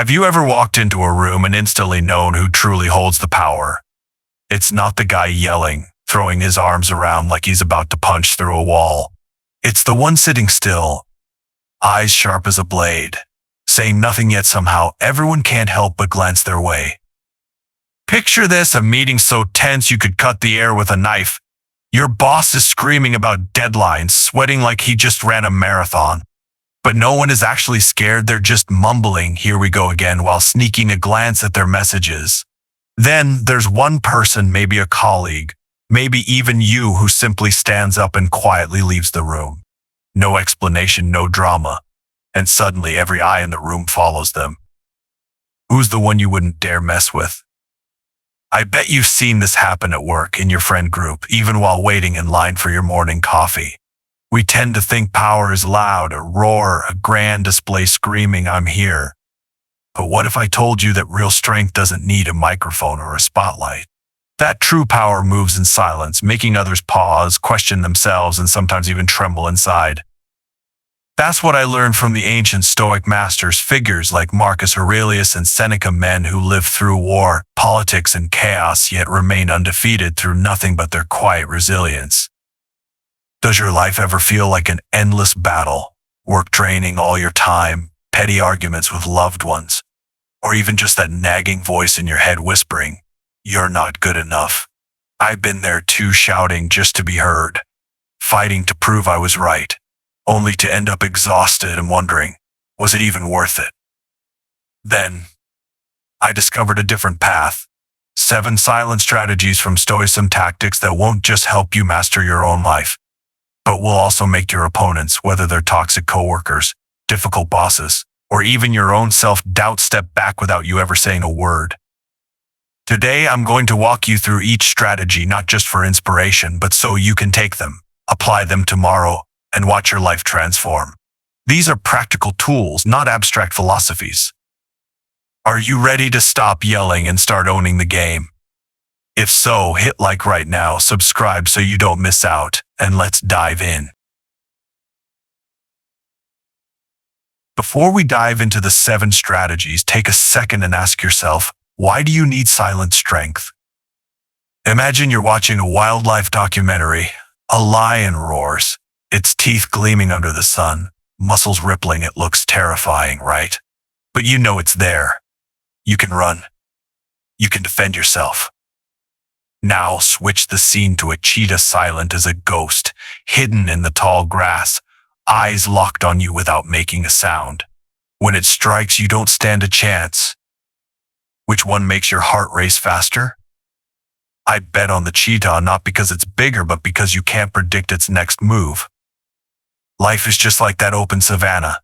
Have you ever walked into a room and instantly known who truly holds the power? It's not the guy yelling, throwing his arms around like he's about to punch through a wall. It's the one sitting still, eyes sharp as a blade, saying nothing yet somehow everyone can't help but glance their way. Picture this, a meeting so tense you could cut the air with a knife. Your boss is screaming about deadlines, sweating like he just ran a marathon. But no one is actually scared, they're just mumbling, "Here we go again," while sneaking a glance at their messages. Then there's one person, maybe a colleague, maybe even you, who simply stands up and quietly leaves the room. No explanation, no drama. And suddenly every eye in the room follows them. Who's the one you wouldn't dare mess with? I bet you've seen this happen at work, in your friend group, even while waiting in line for your morning coffee. We tend to think power is loud, a roar, a grand display screaming, "I'm here." But what if I told you that real strength doesn't need a microphone or a spotlight? That true power moves in silence, making others pause, question themselves, and sometimes even tremble inside. That's what I learned from the ancient Stoic masters, figures like Marcus Aurelius and Seneca, men who lived through war, politics, and chaos, yet remained undefeated through nothing but their quiet resilience. Does your life ever feel like an endless battle? Work draining all your time, petty arguments with loved ones, or even just that nagging voice in your head whispering, "You're not good enough." I've been there too, shouting just to be heard, fighting to prove I was right, only to end up exhausted and wondering, was it even worth it? Then, I discovered a different path. 7 silent strategies from Stoicism, tactics that won't just help you master your own life, but will also make your opponents, whether they're toxic coworkers, difficult bosses, or even your own self-doubt, step back without you ever saying a word. Today, I'm going to walk you through each strategy, not just for inspiration, but so you can take them, apply them tomorrow, and watch your life transform. These are practical tools, not abstract philosophies. Are you ready to stop yelling and start owning the game? If so, hit like right now, subscribe so you don't miss out, and let's dive in. Before we dive into the 7 strategies, take a second and ask yourself, why do you need silent strength? Imagine you're watching a wildlife documentary. A lion roars, its teeth gleaming under the sun, muscles rippling. It looks terrifying, right? But you know it's there. You can run. You can defend yourself. Now switch the scene to a cheetah, silent as a ghost, hidden in the tall grass, eyes locked on you without making a sound. When it strikes, you don't stand a chance. Which one makes your heart race faster? I bet on the cheetah, not because it's bigger, but because you can't predict its next move. Life is just like that open savanna.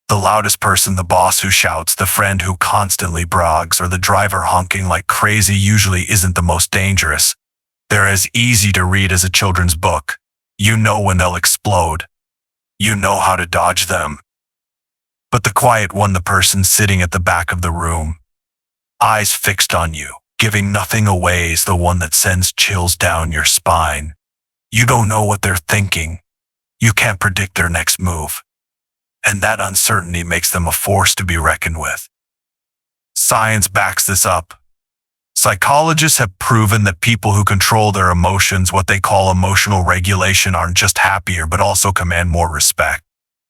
The loudest person, the boss who shouts, the friend who constantly brags, or the driver honking like crazy usually isn't the most dangerous. They're as easy to read as a children's book. You know when they'll explode. You know how to dodge them. But the quiet one, the person sitting at the back of the room, eyes fixed on you, giving nothing away, is the one that sends chills down your spine. You don't know what they're thinking. You can't predict their next move. And that uncertainty makes them a force to be reckoned with. Science backs this up. Psychologists have proven that people who control their emotions, what they call emotional regulation, aren't just happier but also command more respect.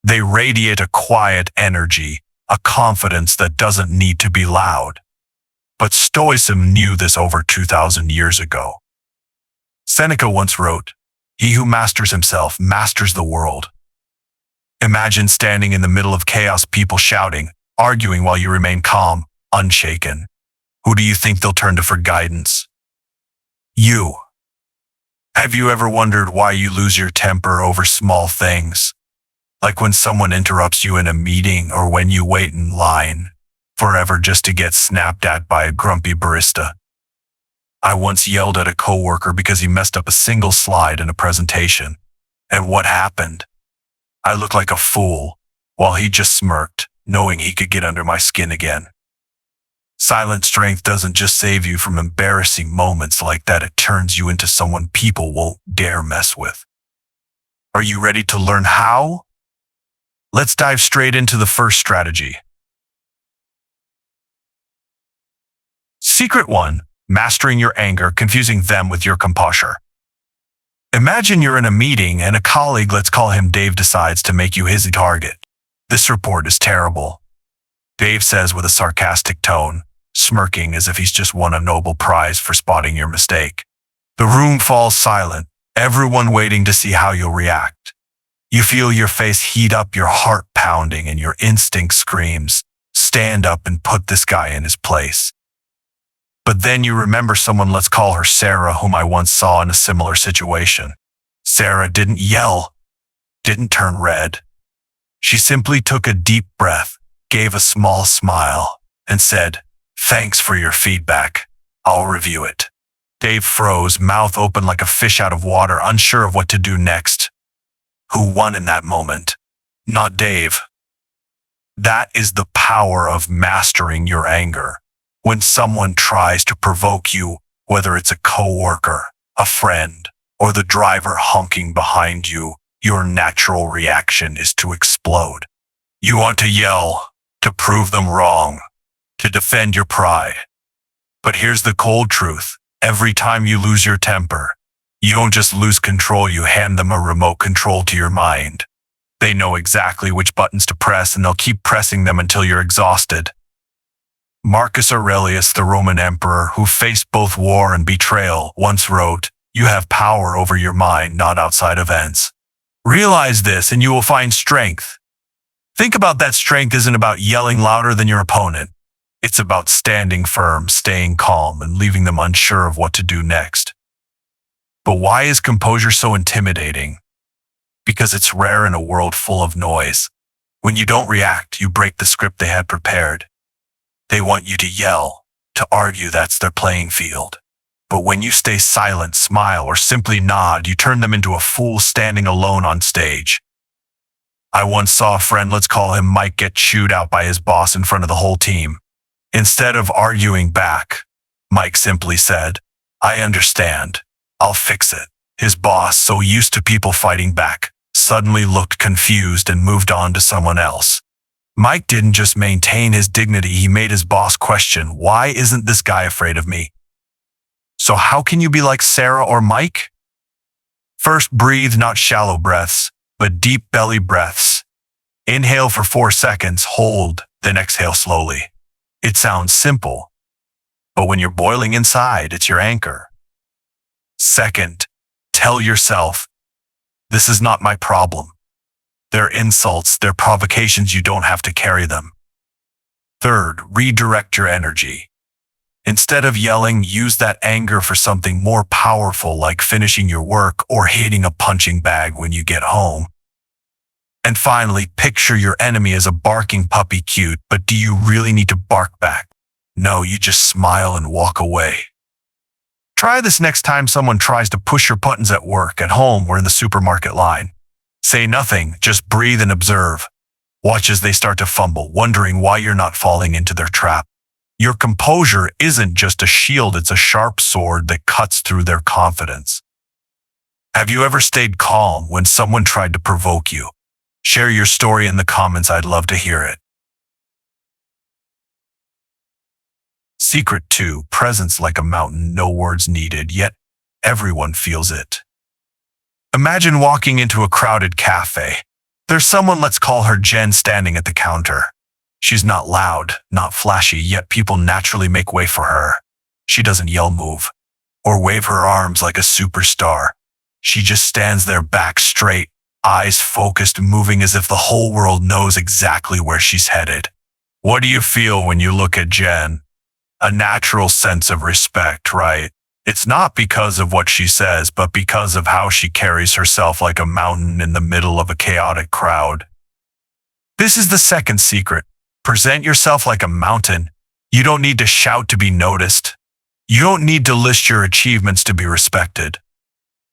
They radiate a quiet energy, a confidence that doesn't need to be loud. But Stoicism knew this over 2,000 years ago. Seneca once wrote, "He who masters himself masters the world." Imagine standing in the middle of chaos, people shouting, arguing, while you remain calm, unshaken. Who do you think they'll turn to for guidance? You. Have you ever wondered why you lose your temper over small things? Like when someone interrupts you in a meeting, or when you wait in line forever just to get snapped at by a grumpy barista. I once yelled at a coworker because he messed up a single slide in a presentation. And what happened? I looked like a fool, while he just smirked, knowing he could get under my skin again. Silent strength doesn't just save you from embarrassing moments like that, it turns you into someone people won't dare mess with. Are you ready to learn how? Let's dive straight into the first strategy. Secret 1. Mastering your anger, confusing them with your composure. Imagine you're in a meeting and a colleague, let's call him Dave, decides to make you his target. This report is terrible. Dave says with a sarcastic tone, smirking as if he's just won a Nobel Prize for spotting your mistake. The room falls silent, everyone waiting to see how you'll react. You feel your face heat up, your heart pounding, and your instinct screams, stand up and put this guy in his place. But then you remember someone, let's call her Sarah, whom I once saw in a similar situation. Sarah didn't yell, didn't turn red. She simply took a deep breath, gave a small smile, and said, "Thanks for your feedback. I'll review it." Dave froze, mouth open like a fish out of water, unsure of what to do next. Who won in that moment? Not Dave. That is the power of mastering your anger. When someone tries to provoke you, whether it's a coworker, a friend, or the driver honking behind you, your natural reaction is to explode. You want to yell, to prove them wrong, to defend your pride. But here's the cold truth. Every time you lose your temper, you don't just lose control, you hand them a remote control to your mind. They know exactly which buttons to press, and they'll keep pressing them until you're exhausted. Marcus Aurelius, the Roman emperor who faced both war and betrayal, once wrote, "You have power over your mind, not outside events." Realize this and you will find strength. Think about that. Strength isn't about yelling louder than your opponent. It's about standing firm, staying calm, and leaving them unsure of what to do next. But why is composure so intimidating? Because it's rare in a world full of noise. When you don't react, you break the script they had prepared. They want you to yell, to argue, that's their playing field. But when you stay silent, smile, or simply nod, you turn them into a fool standing alone on stage. I once saw a friend, let's call him Mike, get chewed out by his boss in front of the whole team. Instead of arguing back, Mike simply said, "I understand. I'll fix it." His boss, so used to people fighting back, suddenly looked confused and moved on to someone else. Mike didn't just maintain his dignity, he made his boss question, "Why isn't this guy afraid of me?" So how can you be like Sarah or Mike? First, breathe, not shallow breaths, but deep belly breaths. Inhale for 4 seconds, hold, then exhale slowly. It sounds simple, but when you're boiling inside, it's your anchor. Second, tell yourself, "This is not my problem. They're insults, they're provocations, you don't have to carry them." Third, redirect your energy. Instead of yelling, use that anger for something more powerful, like finishing your work or hitting a punching bag when you get home. And finally, picture your enemy as a barking puppy, cute, but do you really need to bark back? No, you just smile and walk away. Try this next time someone tries to push your buttons at work, at home, or in the supermarket line. Say nothing, just breathe and observe. Watch as they start to fumble, wondering why you're not falling into their trap. Your composure isn't just a shield, it's a sharp sword that cuts through their confidence. Have you ever stayed calm when someone tried to provoke you? Share your story in the comments, I'd love to hear it. Secret 2. Presence like a mountain, no words needed, yet everyone feels it. Imagine walking into a crowded cafe. There's someone, let's call her Jen, standing at the counter. She's not loud, not flashy, yet people naturally make way for her. She doesn't yell, move, or wave her arms like a superstar. She just stands there, back straight, eyes focused, moving as if the whole world knows exactly where she's headed. What do you feel when you look at Jen? A natural sense of respect, right? It's not because of what she says, but because of how she carries herself, like a mountain in the middle of a chaotic crowd. This is the second secret. Present yourself like a mountain. You don't need to shout to be noticed. You don't need to list your achievements to be respected.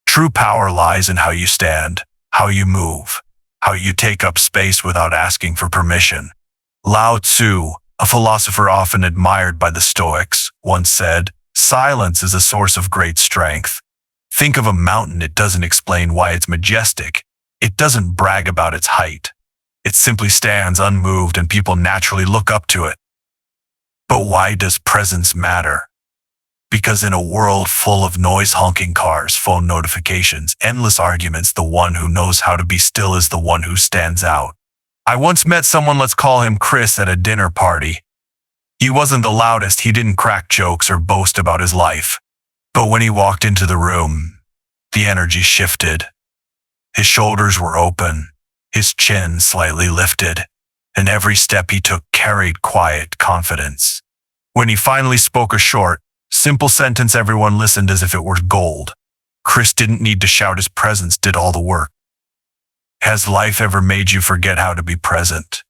True power lies in how you stand, how you move, how you take up space without asking for permission. Lao Tzu, a philosopher often admired by the Stoics, once said, "Silence is a source of great strength." Think of a mountain. It doesn't explain why it's majestic. It doesn't brag about its height. It simply stands unmoved and people naturally look up to it. But why does presence matter? Because in a world full of noise, honking cars, phone notifications, endless arguments, the one who knows how to be still is the one who stands out. I once met someone, let's call him Chris, at a dinner party. He wasn't the loudest, he didn't crack jokes or boast about his life. But when he walked into the room, the energy shifted. His shoulders were open, his chin slightly lifted, and every step he took carried quiet confidence. When he finally spoke a short, simple sentence, everyone listened as if it were gold. Chris didn't need to shout, his presence did all the work. Has life ever made you forget how to be present?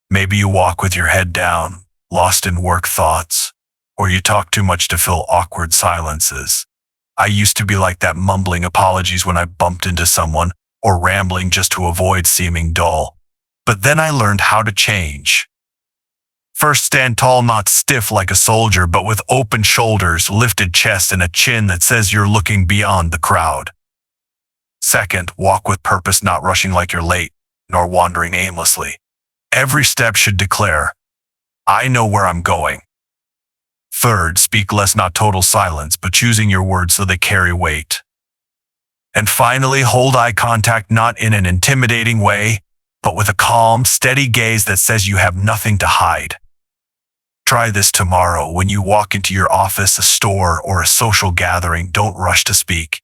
Maybe you walk with your head down, lost in work thoughts, or you talk too much to fill awkward silences. I used to be like that, mumbling apologies when I bumped into someone, or rambling just to avoid seeming dull. But then I learned how to change. First, stand tall, not stiff like a soldier, but with open shoulders, lifted chest, and a chin that says you're looking beyond the crowd. Second, walk with purpose, not rushing like you're late, nor wandering aimlessly. Every step should declare, I know where I'm going. Third, speak less, not total silence, but choosing your words so they carry weight. And finally, hold eye contact, not in an intimidating way, but with a calm, steady gaze that says you have nothing to hide. Try this tomorrow when you walk into your office, a store, or a social gathering. Don't rush to speak.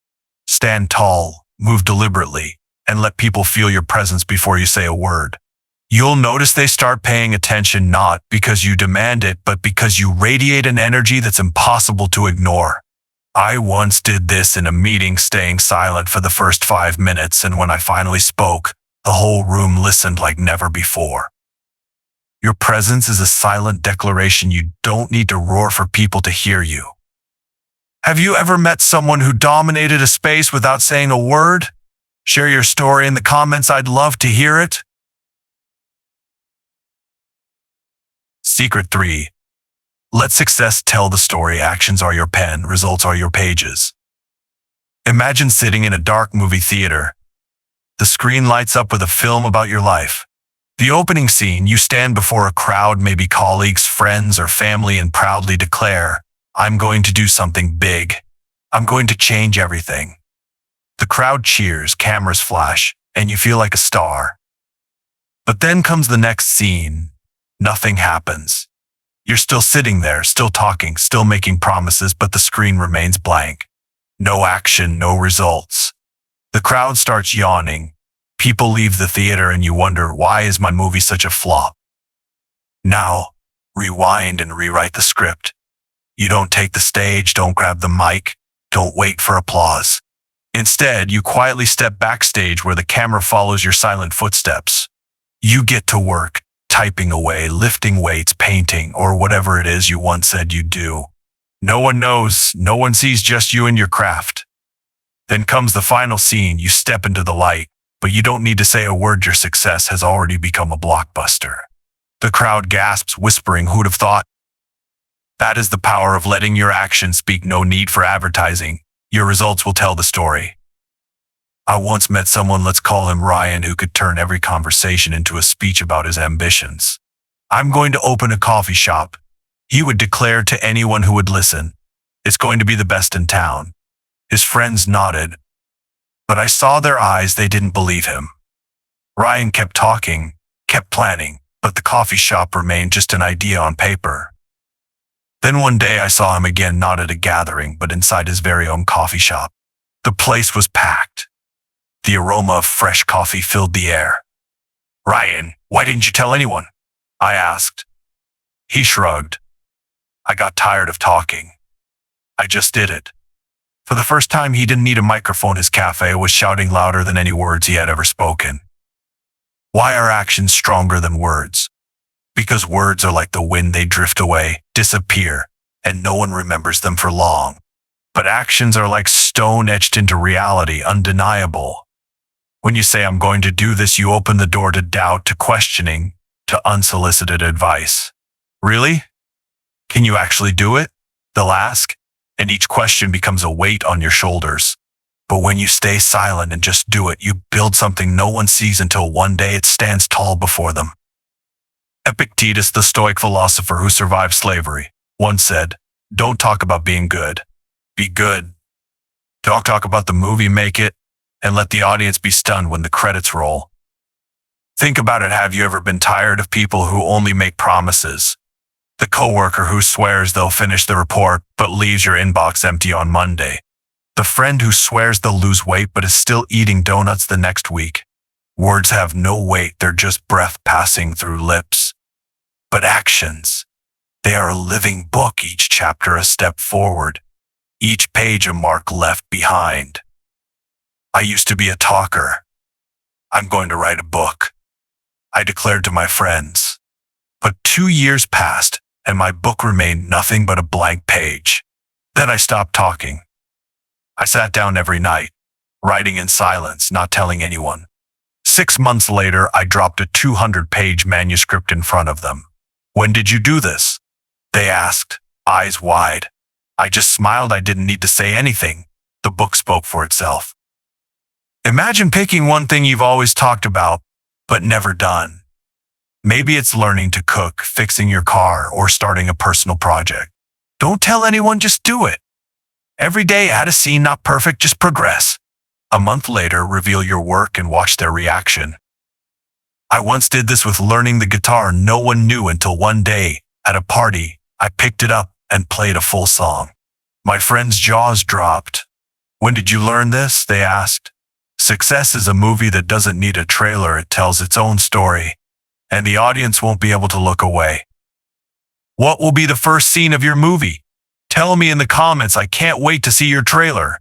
Stand tall, move deliberately, and let people feel your presence before you say a word. You'll notice they start paying attention, not because you demand it, but because you radiate an energy that's impossible to ignore. I once did this in a meeting, staying silent for the first 5 minutes, and when I finally spoke, the whole room listened like never before. Your presence is a silent declaration. You don't need to roar for people to hear you. Have you ever met someone who dominated a space without saying a word? Share your story in the comments. I'd love to hear it. Secret 3. Let success tell the story. Actions are your pen, results are your pages. Imagine sitting in a dark movie theater. The screen lights up with a film about your life. The opening scene, you stand before a crowd, maybe colleagues, friends, or family, and proudly declare, I'm going to do something big. I'm going to change everything. The crowd cheers, cameras flash, and you feel like a star. But then comes the next scene. Nothing happens. You're still sitting there, still talking, still making promises, but the screen remains blank. No action, no results. The crowd starts yawning. People leave the theater and you wonder, why is my movie such a flop? Now, rewind and rewrite the script. You don't take the stage, don't grab the mic, don't wait for applause. Instead, you quietly step backstage where the camera follows your silent footsteps. You get to work, typing away, lifting weights, painting, or whatever it is you once said you'd do. No one knows, no one sees, just you and your craft. Then comes the final scene. You step into the light, but you don't need to say a word. Your success has already become a blockbuster. The crowd gasps, whispering, who'd have thought? That is the power of letting your actions speak. No need for advertising. Your results will tell the story. I once met someone, let's call him Ryan, who could turn every conversation into a speech about his ambitions. I'm going to open a coffee shop. He would declare to anyone who would listen. It's going to be the best in town. His friends nodded, but I saw their eyes, they didn't believe him. Ryan kept talking, kept planning, but the coffee shop remained just an idea on paper. Then one day I saw him again, not at a gathering, but inside his very own coffee shop. The place was packed. The aroma of fresh coffee filled the air. Ryan, why didn't you tell anyone? I asked. He shrugged. I got tired of talking. I just did it. For the first time, he didn't need a microphone. His cafe was shouting louder than any words he had ever spoken. Why are actions stronger than words? Because words are like the wind, they drift away, disappear, and no one remembers them for long. But actions are like stone etched into reality, undeniable. When you say, I'm going to do this, you open the door to doubt, to questioning, to unsolicited advice. Really? Can you actually do it? They'll ask, and each question becomes a weight on your shoulders. But when you stay silent and just do it, you build something no one sees until one day it stands tall before them. Epictetus, the Stoic philosopher who survived slavery, once said, Don't talk about being good. Be good. Talk about the movie, make it, and let the audience be stunned when the credits roll. Think about it. Have you ever been tired of people who only make promises? The coworker who swears they'll finish the report but leaves your inbox empty on Monday. The friend who swears they'll lose weight but is still eating donuts the next week. Words have no weight, they're just breath passing through lips. But actions, they are a living book, each chapter a step forward, each page a mark left behind. I used to be a talker. I'm going to write a book, I declared to my friends. But 2 years passed, and my book remained nothing but a blank page. Then I stopped talking. I sat down every night, writing in silence, not telling anyone. 6 months later, I dropped a 200-page manuscript in front of them. When did you do this? They asked, eyes wide. I just smiled. I didn't need to say anything. The book spoke for itself. Imagine picking one thing you've always talked about, but never done. Maybe it's learning to cook, fixing your car, or starting a personal project. Don't tell anyone, just do it. Every day, add a scene, not perfect, just progress. A month later, reveal your work and watch their reaction. I once did this with learning the guitar. No one knew until one day, at a party, I picked it up and played a full song. My friends' jaws dropped. When did you learn this? They asked. Success is a movie that doesn't need a trailer. It tells its own story, and the audience won't be able to look away. What will be the first scene of your movie? Tell me in the comments. I can't wait to see your trailer.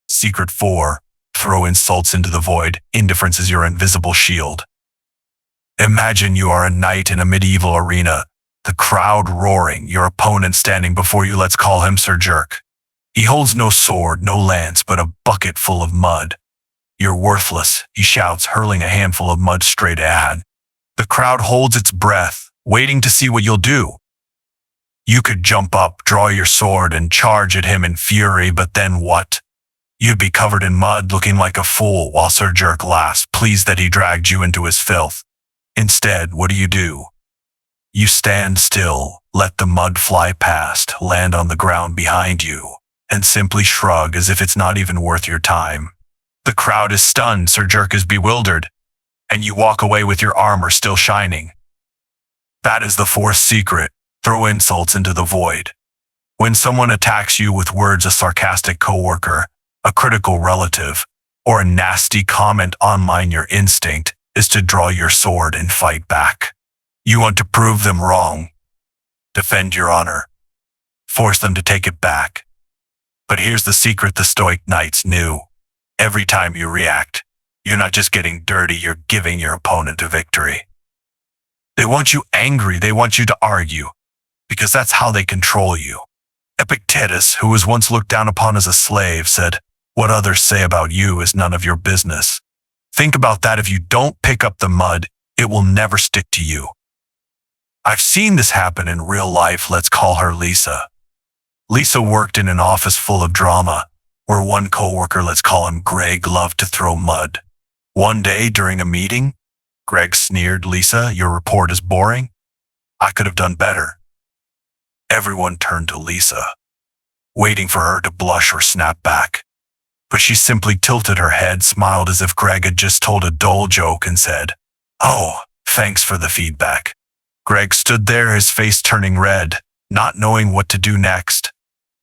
Secret 4. Throw insults into the void. Indifference is your invisible shield. Imagine you are a knight in a medieval arena, the crowd roaring, your opponent standing before you. Let's call him Sir Jerk. He holds no sword, no lance, but a bucket full of mud. You're worthless, he shouts, hurling a handful of mud straight ahead. The crowd holds its breath, waiting to see what you'll do. You could jump up, draw your sword, and charge at him in fury, but then what? You'd be covered in mud, looking like a fool, while Sir Jerk laughs, pleased that he dragged you into his filth. Instead, what do? You stand still, let the mud fly past, land on the ground behind you, and simply shrug as if it's not even worth your time. The crowd is stunned, Sir Jerk is bewildered, and you walk away with your armor still shining. That is the 4th secret. Throw insults into the void. When someone attacks you with words, a sarcastic coworker, a critical relative, or a nasty comment online, your instinct is to draw your sword and fight back. You want to prove them wrong, defend your honor, force them to take it back. But here's the secret the Stoic knights knew. Every time you react, you're not just getting dirty, you're giving your opponent a victory. They want you angry, they want you to argue, because that's how they control you. Epictetus, who was once looked down upon as a slave, said, "What others say about you is none of your business." Think about that. If you don't pick up the mud, it will never stick to you. I've seen this happen in real life. Let's call her Lisa. Lisa worked in an office full of drama, where one coworker, let's call him Greg, loved to throw mud. One day during a meeting, Greg sneered, "Lisa, your report is boring. I could have done better." Everyone turned to Lisa, waiting for her to blush or snap back. But she simply tilted her head, smiled as if Greg had just told a dull joke, and said, "Oh, thanks for the feedback." Greg stood there, his face turning red, not knowing what to do next.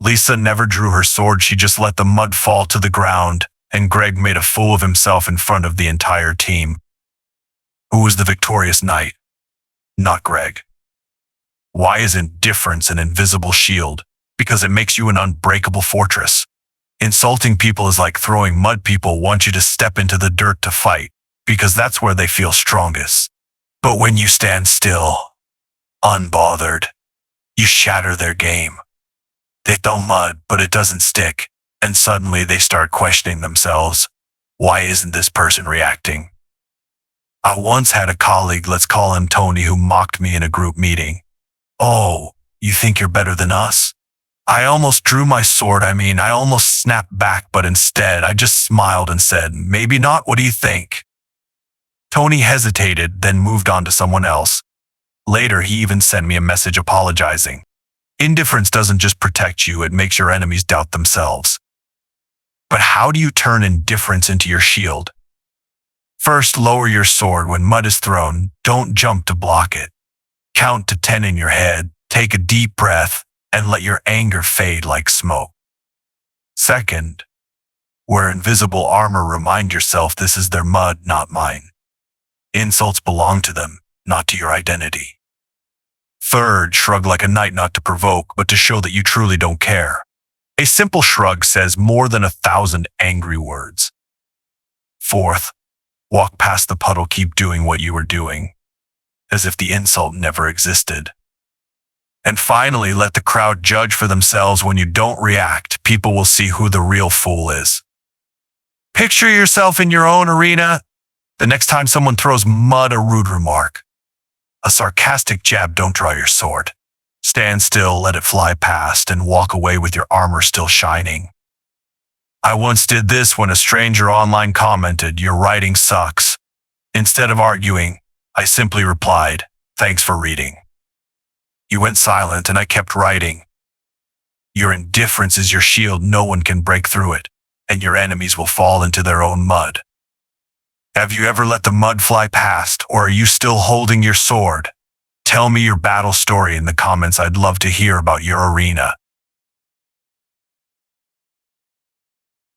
Lisa never drew her sword. She just let the mud fall to the ground, and Greg made a fool of himself in front of the entire team. Who was the victorious knight? Not Greg. Why is indifference an invisible shield? Because it makes you an unbreakable fortress. Insulting people is like throwing mud. People want you to step into the dirt to fight, because that's where they feel strongest. But when you stand still, unbothered, you shatter their game. They throw mud, but it doesn't stick, and suddenly they start questioning themselves. Why isn't this person reacting? I once had a colleague, let's call him Tony, who mocked me in a group meeting. "Oh, you think you're better than us?" I almost drew my sword. I almost snapped back, but instead I just smiled and said, "Maybe not. What do you think?" Tony hesitated, then moved on to someone else. Later, he even sent me a message apologizing. Indifference doesn't just protect you, it makes your enemies doubt themselves. But how do you turn indifference into your shield? First, lower your sword when mud is thrown. Don't jump to block it. Count to 10 in your head, take a deep breath, and let your anger fade like smoke. Second, wear invisible armor. Remind yourself this is their mud, not mine. Insults belong to them, not to your identity. Third, shrug like a knight, not to provoke, but to show that you truly don't care. A simple shrug says more than 1,000 angry words. Fourth, walk past the puddle, keep doing what you were doing, as if the insult never existed. And finally, let the crowd judge for themselves. When you don't react, people will see who the real fool is. Picture yourself in your own arena. The next time someone throws mud, a rude remark, a sarcastic jab, don't draw your sword. Stand still, let it fly past, and walk away with your armor still shining. I once did this when a stranger online commented, "Your writing sucks." Instead of arguing, I simply replied, "Thanks for reading." He went silent and I kept writing. Your indifference is your shield. No one can break through it, and your enemies will fall into their own mud. Have you ever let the mud fly past, or are you still holding your sword? Tell me your battle story in the comments. I'd love to hear about your arena.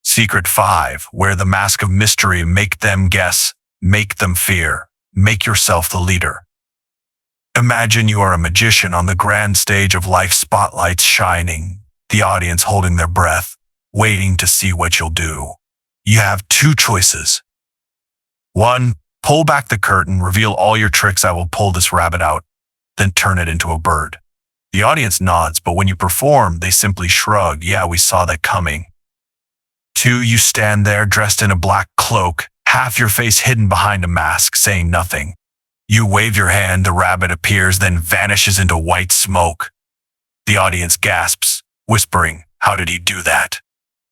Secret 5. Wear the mask of mystery. Make them guess. Make them fear. Make yourself the leader. Imagine you are a magician on the grand stage of life, spotlights shining, the audience holding their breath, waiting to see what you'll do. You have two choices. 1. Pull back the curtain, reveal all your tricks. I will pull this rabbit out, then turn it into a bird. The audience nods, but when you perform, they simply shrug. Yeah, we saw that coming. 2. You stand there dressed in a black cloak, half your face hidden behind a mask, saying nothing. You wave your hand, the rabbit appears, then vanishes into white smoke. The audience gasps, whispering, "How did he do that?"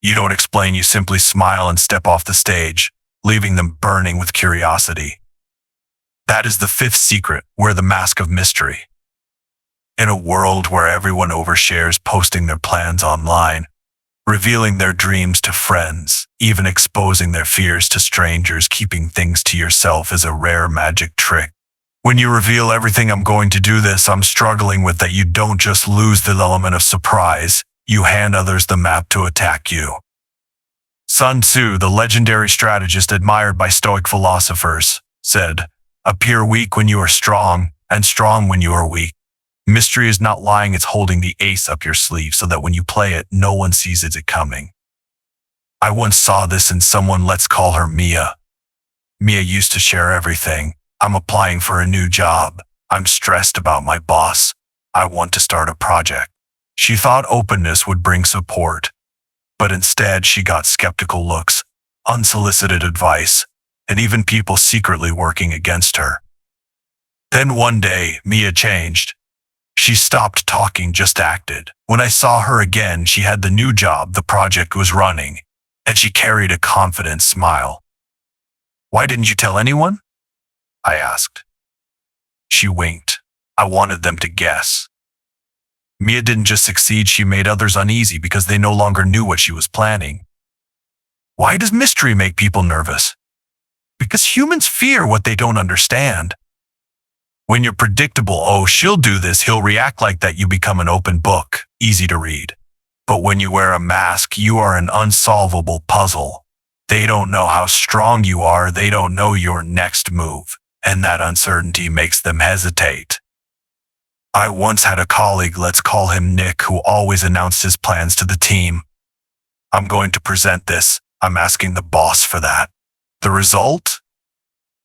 You don't explain, you simply smile and step off the stage, leaving them burning with curiosity. That is the 5th secret. Wear the mask of mystery. In a world where everyone overshares, posting their plans online, revealing their dreams to friends, even exposing their fears to strangers, keeping things to yourself is a rare magic trick. When you reveal everything, "I'm going to do this, I'm struggling with that," you don't just lose the element of surprise, you hand others the map to attack you. Sun Tzu, the legendary strategist admired by Stoic philosophers, said, "Appear weak when you are strong, and strong when you are weak." Mystery is not lying, it's holding the ace up your sleeve so that when you play it, no one sees it coming. I once saw this in someone, let's call her Mia. Mia used to share everything. "I'm applying for a new job. I'm stressed about my boss. I want to start a project." She thought openness would bring support, but instead she got skeptical looks, unsolicited advice, and even people secretly working against her. Then one day, Mia changed. She stopped talking, just acted. When I saw her again, she had the new job, the project was running, and she carried a confident smile. "Why didn't you tell anyone?" I asked. She winked. "I wanted them to guess." Mia didn't just succeed, she made others uneasy because they no longer knew what she was planning. Why does mystery make people nervous? Because humans fear what they don't understand. When you're predictable, "Oh, she'll do this, he'll react like that," you become an open book, easy to read. But when you wear a mask, you are an unsolvable puzzle. They don't know how strong you are, they don't know your next move, and that uncertainty makes them hesitate. I once had a colleague, let's call him Nick, who always announced his plans to the team. "I'm going to present this, I'm asking the boss for that." The result?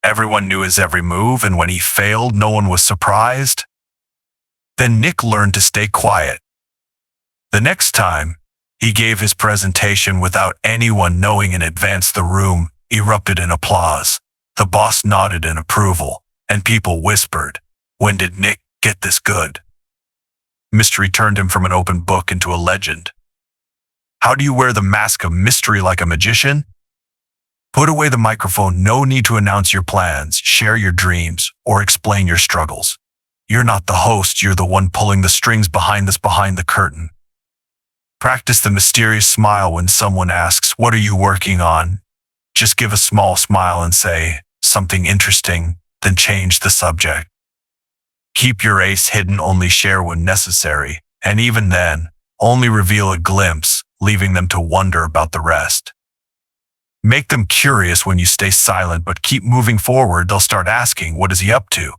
Everyone knew his every move, and when he failed, no one was surprised. Then Nick learned to stay quiet. The next time, he gave his presentation without anyone knowing in advance. The room erupted in applause. The boss nodded in approval, and people whispered, "When did Nick get this good?" Mystery turned him from an open book into a legend. How do you wear the mask of mystery like a magician? Put away the microphone, no need to announce your plans, share your dreams, or explain your struggles. You're not the host, you're the one pulling the strings behind the curtain. Practice the mysterious smile when someone asks, "What are you working on?" Just give a small smile and say, "Something interesting," then change the subject. Keep your ace hidden, only share when necessary, and even then, only reveal a glimpse, leaving them to wonder about the rest. Make them curious when you stay silent, but keep moving forward. They'll start asking, "What is he up to?"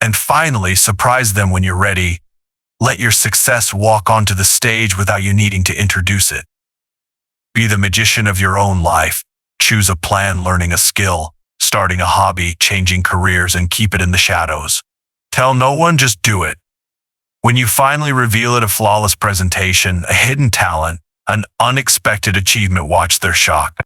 And finally, surprise them when you're ready. Let your success walk onto the stage without you needing to introduce it. Be the magician of your own life. Choose a plan, learning a skill, starting a hobby, changing careers, and keep it in the shadows. Tell no one, just do it. When you finally reveal it, a flawless presentation, a hidden talent, an unexpected achievement, watch their shock.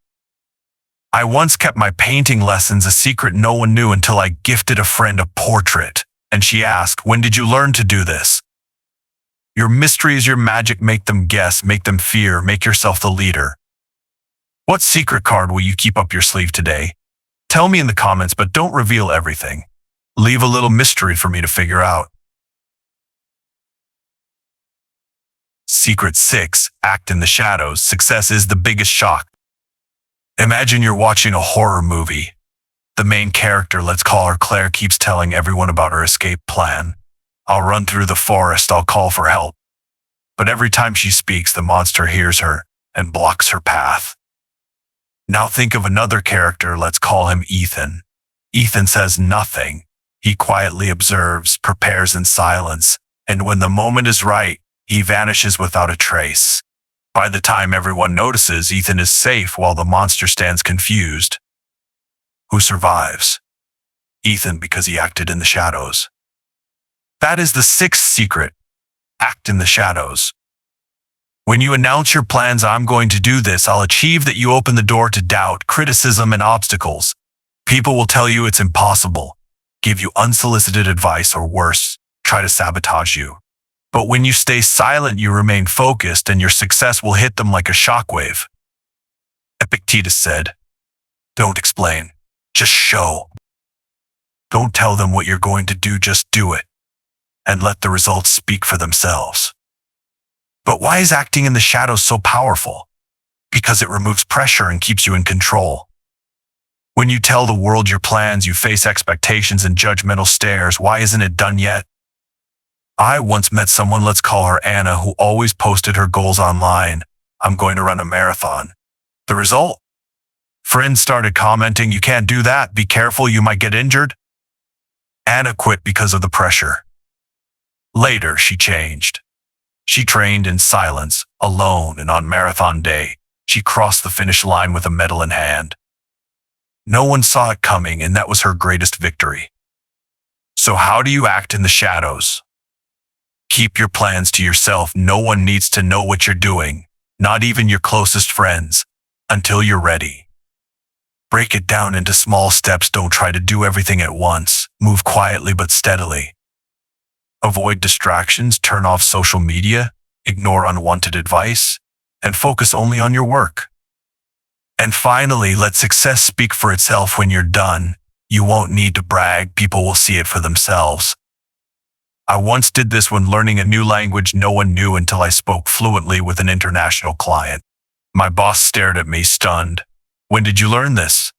I once kept my painting lessons a secret no one knew until I gifted a friend a portrait, and she asked, "When did you learn to do this?" Your mystery is your magic. Make them guess, make them fear, make yourself the leader. What secret card will you keep up your sleeve today? Tell me in the comments, but don't reveal everything. Leave a little mystery for me to figure out. Secret 6. Act in the shadows. Success is the biggest shock. Imagine you're watching a horror movie. The main character, let's call her Claire, keeps telling everyone about her escape plan. "I'll run through the forest, I'll call for help." But every time she speaks, the monster hears her and blocks her path. Now think of another character, let's call him Ethan. Ethan says nothing. He quietly observes, prepares in silence, and when the moment is right, he vanishes without a trace. By the time everyone notices, Ethan is safe while the monster stands confused. Who survives? Ethan, because he acted in the shadows. That is the 6th secret. Act in the shadows. When you announce your plans, "I'm going to do this, I'll achieve that," you open the door to doubt, criticism, and obstacles. People will tell you it's impossible, give you unsolicited advice, or worse, try to sabotage you. But when you stay silent, you remain focused, and your success will hit them like a shockwave. Epictetus said, "Don't explain, just show." Don't tell them what you're going to do, just do it, and let the results speak for themselves. But why is acting in the shadows so powerful? Because it removes pressure and keeps you in control. When you tell the world your plans, you face expectations and judgmental stares. Why isn't it done yet? I once met someone, let's call her Anna, who always posted her goals online. "I'm going to run a marathon." The result? Friends started commenting, "You can't do that, be careful, you might get injured." Anna quit because of the pressure. Later, she changed. She trained in silence, alone, and on marathon day, she crossed the finish line with a medal in hand. No one saw it coming, and that was her greatest victory. So how do you act in the shadows? Keep your plans to yourself. No one needs to know what you're doing, not even your closest friends, until you're ready. Break it down into small steps. Don't try to do everything at once. Move quietly but steadily. Avoid distractions, turn off social media, ignore unwanted advice, and focus only on your work. And finally, let success speak for itself when you're done. You won't need to brag, people will see it for themselves. I once did this when learning a new language no one knew until I spoke fluently with an international client. My boss stared at me, stunned. "When did you learn this?"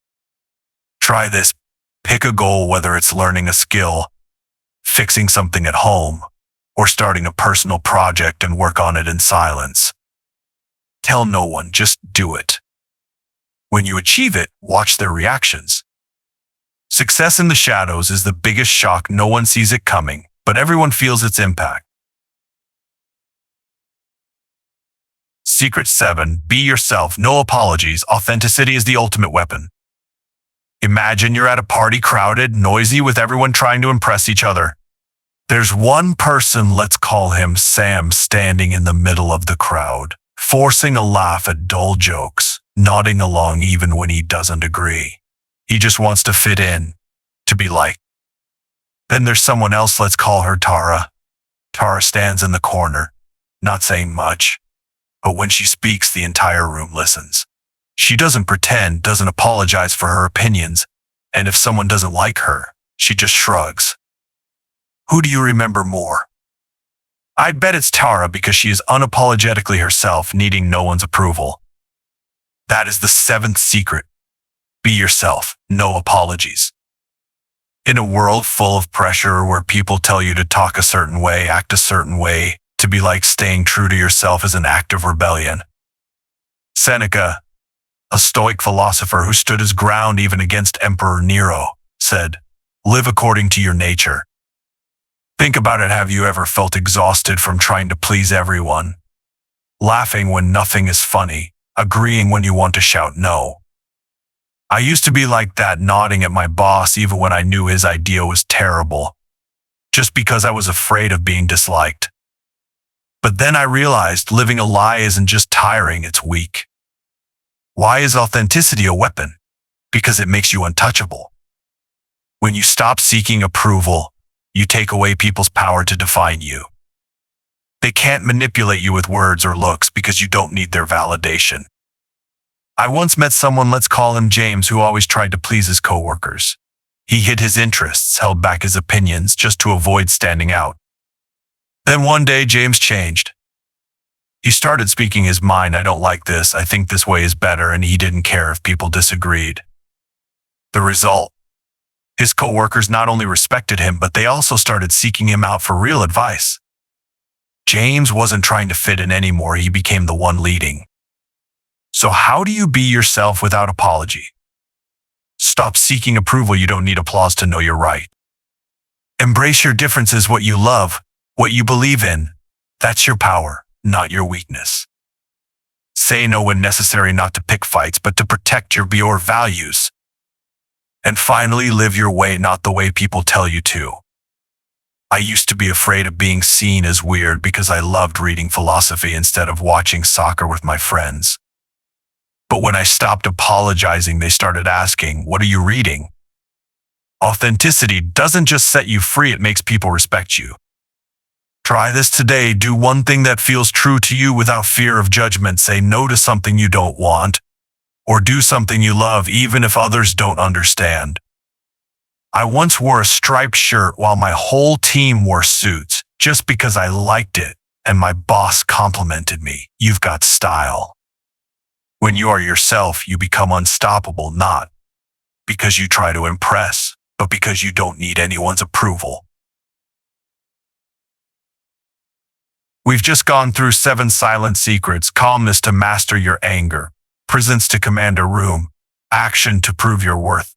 Try this. Pick a goal, whether it's learning a skill, fixing something at home, or starting a personal project, and work on it in silence. Tell no one, just do it. When you achieve it, watch their reactions. Success in the shadows is the biggest shock. No one sees it coming, but everyone feels its impact. Secret 7. Be yourself. No apologies. Authenticity is the ultimate weapon. Imagine you're at a party, crowded, noisy, with everyone trying to impress each other. There's one person, let's call him Sam, standing in the middle of the crowd, forcing a laugh at dull jokes, nodding along even when he doesn't agree. He just wants to fit in, to be liked. Then there's someone else, let's call her Tara. Tara stands in the corner, not saying much, but when she speaks, the entire room listens. She doesn't pretend, doesn't apologize for her opinions, and if someone doesn't like her, she just shrugs. Who do you remember more? I'd bet it's Tara because she is unapologetically herself, needing no one's approval. That is the seventh secret. Be yourself, no apologies. In a world full of pressure where people tell you to talk a certain way, act a certain way, to be like staying true to yourself is an act of rebellion. Seneca, a Stoic philosopher who stood his ground even against Emperor Nero, said, "Live according to your nature." Think about it. Have you ever felt exhausted from trying to please everyone? Laughing when nothing is funny, agreeing when you want to shout no. I used to be like that, nodding at my boss even when I knew his idea was terrible, just because I was afraid of being disliked. But then I realized living a lie isn't just tiring, it's weak. Why is authenticity a weapon? Because it makes you untouchable. When you stop seeking approval, you take away people's power to define you. They can't manipulate you with words or looks because you don't need their validation. I once met someone, let's call him James, who always tried to please his coworkers. He hid his interests, held back his opinions just to avoid standing out. Then one day James changed. He started speaking his mind. I don't like this, I think this way is better, and he didn't care if people disagreed. The result? His coworkers not only respected him, but they also started seeking him out for real advice. James wasn't trying to fit in anymore, he became the one leading. So how do you be yourself without apology? Stop seeking approval. You don't need applause to know you're right. Embrace your differences, what you love, what you believe in. That's your power, not your weakness. Say no when necessary, not to pick fights, but to protect your values. And finally, live your way, not the way people tell you to. I used to be afraid of being seen as weird because I loved reading philosophy instead of watching soccer with my friends. But when I stopped apologizing, they started asking, "What are you reading?" Authenticity doesn't just set you free, it makes people respect you. Try this today. Do one thing that feels true to you without fear of judgment. Say no to something you don't want, or do something you love even if others don't understand. I once wore a striped shirt while my whole team wore suits just because I liked it, and my boss complimented me. You've got style. When you are yourself, you become unstoppable, not because you try to impress, but because you don't need anyone's approval. We've just gone through 7 silent secrets: calmness to master your anger, presence to command a room, action to prove your worth,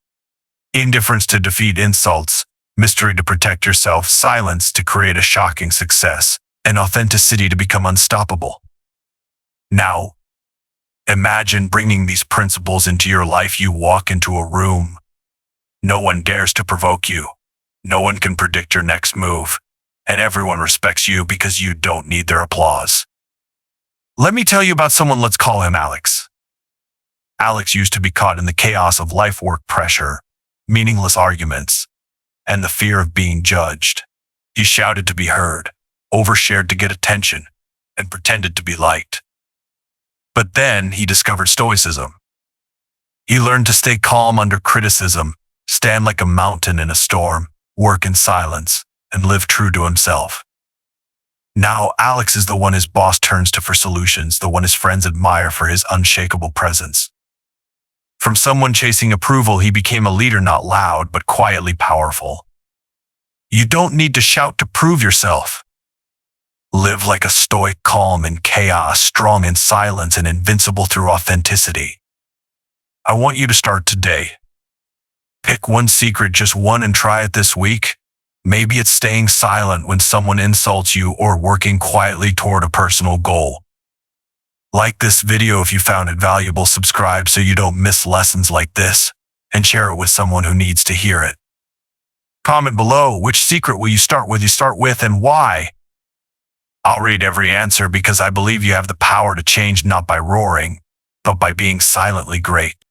indifference to defeat insults, mystery to protect yourself, silence to create a shocking success, and authenticity to become unstoppable. Now, imagine bringing these principles into your life. You walk into a room. No one dares to provoke you. No one can predict your next move. And everyone respects you because you don't need their applause. Let me tell you about someone, let's call him Alex. Alex used to be caught in the chaos of life, work pressure, meaningless arguments, and the fear of being judged. He shouted to be heard, overshared to get attention, and pretended to be liked. But then he discovered Stoicism. He learned to stay calm under criticism, stand like a mountain in a storm, work in silence, and live true to himself. Now Alex is the one his boss turns to for solutions, the one his friends admire for his unshakable presence. From someone chasing approval, he became a leader, not loud, but quietly powerful. You don't need to shout to prove yourself. Live like a stoic, calm in chaos, strong in silence, and invincible through authenticity. I want you to start today. Pick one secret, just one, and try it this week. Maybe it's staying silent when someone insults you or working quietly toward a personal goal. Like this video if you found it valuable, subscribe so you don't miss lessons like this, and share it with someone who needs to hear it. Comment below, which secret will you start with and why? I'll read every answer because I believe you have the power to change, not by roaring, but by being silently great.